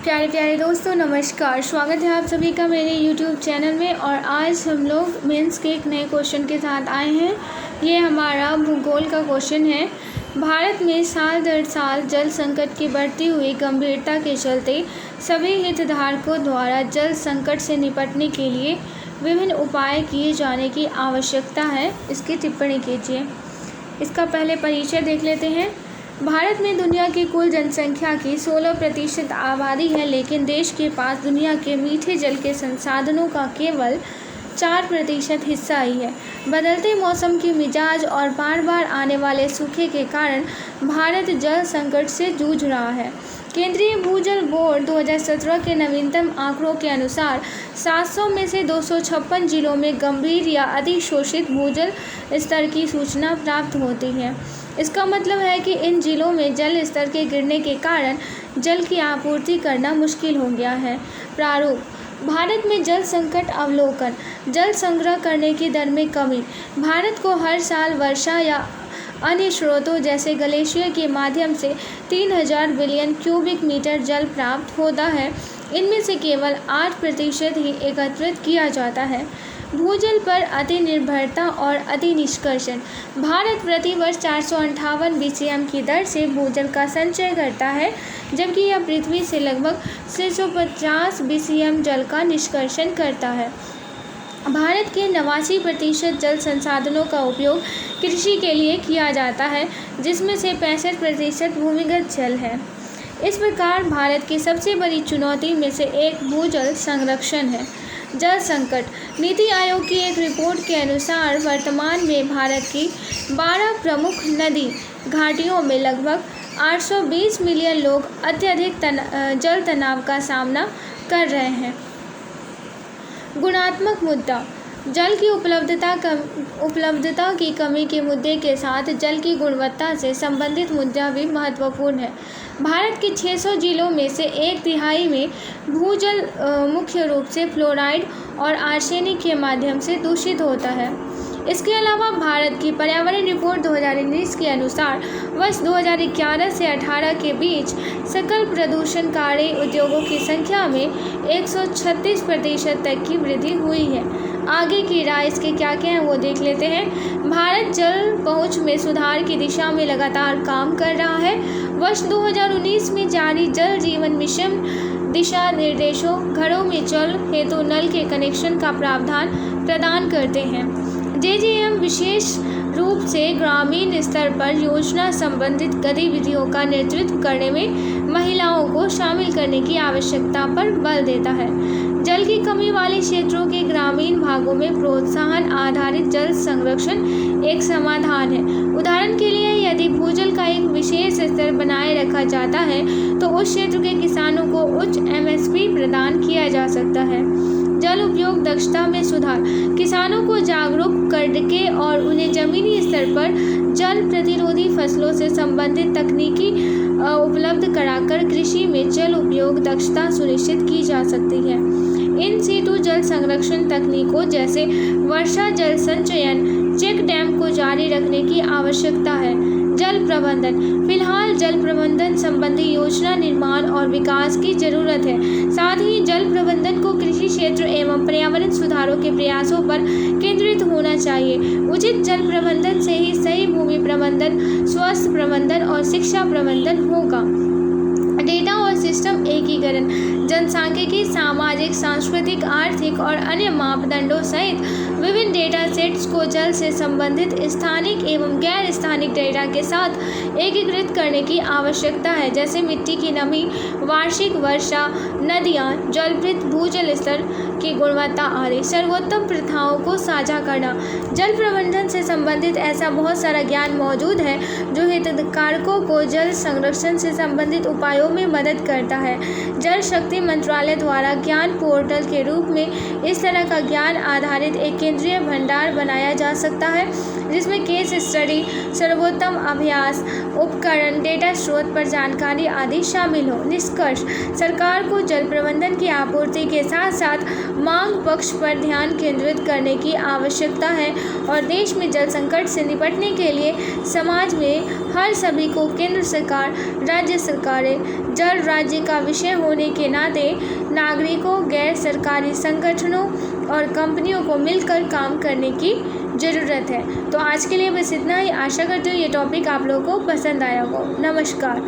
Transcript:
प्यारे प्यारे दोस्तों नमस्कार। स्वागत है आप सभी का मेरे YouTube चैनल में। और आज हम लोग मेंस के एक नए क्वेश्चन के साथ आए हैं। ये हमारा भूगोल का क्वेश्चन है। भारत में साल दर साल जल संकट की बढ़ती हुई गंभीरता के चलते सभी हितधारकों द्वारा जल संकट से निपटने के लिए विभिन्न उपाय किए जाने की आवश्यकता है। इसकी टिप्पणी कीजिए। इसका पहले परिचय देख लेते हैं। भारत में दुनिया की कुल जनसंख्या की 16% आबादी है, लेकिन देश के पास दुनिया के मीठे जल के संसाधनों का केवल 4% हिस्सा ही है। बदलते मौसम की मिजाज और बार बार आने वाले सूखे के कारण भारत जल संकट से जूझ रहा है। केंद्रीय भूजल बोर्ड 2017 के नवीनतम आंकड़ों के अनुसार 700 में से 256 जिलों में गंभीर या अतिशोषित भूजल स्तर की सूचना प्राप्त होती है। इसका मतलब है कि इन जिलों में जल स्तर के गिरने के कारण जल की आपूर्ति करना मुश्किल हो गया है। प्रारूप: भारत में जल संकट अवलोकन। जल संग्रह करने की दर में कमी। भारत को हर साल वर्षा या अन्य स्रोतों जैसे ग्लेशियर के माध्यम से 3000 बिलियन क्यूबिक मीटर जल प्राप्त होता है। इनमें से केवल 8% ही एकत्रित किया जाता है। भूजल पर अति निर्भरता और अति निष्कर्षण। भारत प्रति वर्ष 458 BCM की दर से भूजल का संचय करता है, जबकि यह पृथ्वी से लगभग 650 BCM जल का निष्कर्षण करता है। भारत के 89% जल संसाधनों का उपयोग कृषि के लिए किया जाता है, जिसमें से 65% भूमिगत जल है। इस प्रकार भारत की सबसे बड़ी चुनौती में से एक भूजल संरक्षण है। जल संकट: नीति आयोग की एक रिपोर्ट के अनुसार वर्तमान में भारत की 12 प्रमुख नदी घाटियों में लगभग 820 मिलियन लोग अत्यधिक जल तनाव का सामना कर रहे हैं। गुणात्मक मुद्दा: जल की उपलब्धता की कमी के मुद्दे के साथ जल की गुणवत्ता से संबंधित मुद्दा भी महत्वपूर्ण है। भारत के 600 जिलों में से 1/3 में भूजल मुख्य रूप से फ्लोराइड और आर्सेनिक के माध्यम से दूषित होता है। इसके अलावा भारत की पर्यावरण रिपोर्ट 2019 के अनुसार वर्ष 2011 से 18 के बीच सकल प्रदूषणकारी उद्योगों की संख्या में 136% तक की वृद्धि हुई है। आगे की राय इसके क्या क्या हैं वो देख लेते हैं। भारत जल पहुंच में सुधार की दिशा में लगातार काम कर रहा है। वर्ष 2019 में जारी जल जीवन मिशन दिशा निर्देशों घरों में जल हेतु नल के कनेक्शन का प्रावधान प्रदान करते हैं। JJM विशेष रूप से ग्रामीण स्तर पर योजना संबंधित गतिविधियों का नेतृत्व करने में महिलाओं को शामिल करने की आवश्यकता पर बल देता है। जल की कमी वाले क्षेत्रों के ग्रामीण भागों में प्रोत्साहन आधारित जल संरक्षण एक समाधान है। उदाहरण के लिए, यदि भूजल का एक विशेष स्तर बनाए रखा जाता है तो उस क्षेत्र के किसानों को उच्च MSP प्रदान किया जा सकता है। जल उपयोग दक्षता में सुधार: किसानों को जागरूक करके और उन्हें जमीनी स्तर पर जल प्रतिरोधी फसलों से संबंधित तकनीकी उपलब्ध कराकर कृषि में जल उपयोग दक्षता सुनिश्चित की जा सकती है। इन सीटू जल संरक्षण तकनीकों जैसे वर्षा जल संचयन, चेक डैम को जारी रखने की आवश्यकता है। जल प्रबंधन: फिलहाल जल प्रबंधन संबंधी योजना निर्माण और विकास की जरूरत है। साथ ही जल प्रबंधन को कृषि क्षेत्र एवं पर्यावरण सुधारों के प्रयासों पर केंद्रित होना चाहिए। उचित जल प्रबंधन से ही सही भूमि प्रबंधन, स्वास्थ्य प्रबंधन और शिक्षा प्रबंधन होगा। डेटा और सिस्टम एकीकरण: जनसांख्यिकी, सामाजिक, सांस्कृतिक, आर्थिक और अन्य मापदंडों सहित विभिन्न डेटा सेट्स को जल से संबंधित स्थानिक एवं गैर स्थानिक डेटा के साथ एकीकृत करने की आवश्यकता है, जैसे मिट्टी की नमी, वार्षिक वर्षा, नदियाँ, जलवृत्त, भूजल स्तर की गुणवत्ता आदि। सर्वोत्तम प्रथाओं को साझा करना: जल प्रबंधन से संबंधित ऐसा बहुत सारा ज्ञान मौजूद है जो हितधारकों को जल संरक्षण से संबंधित उपायों में मदद करता है। जल शक्ति मंत्रालय द्वारा ज्ञान पोर्टल के रूप में इस तरह का ज्ञान आधारित एक केंद्रीय भंडार बनाया जा सकता है, जिसमें केस स्टडी, सर्वोत्तम अभ्यास उपकरण, डेटा स्रोत पर जानकारी आदि शामिल हो। निष्कर्ष: सरकार को जल प्रबंधन की आपूर्ति के साथ साथ मांग पक्ष पर ध्यान केंद्रित करने की आवश्यकता है और देश में जल संकट से निपटने के लिए समाज में हर सभी को केंद्र सरकार, राज्य सरकारें, जल राज्य का विषय होने के नाते नागरिकों, गैर सरकारी संगठनों और कंपनियों को मिलकर काम करने की ज़रूरत है। तो आज के लिए बस इतना ही। आशा करती हूँ ये टॉपिक आप लोगों को पसंद आया हो। नमस्कार।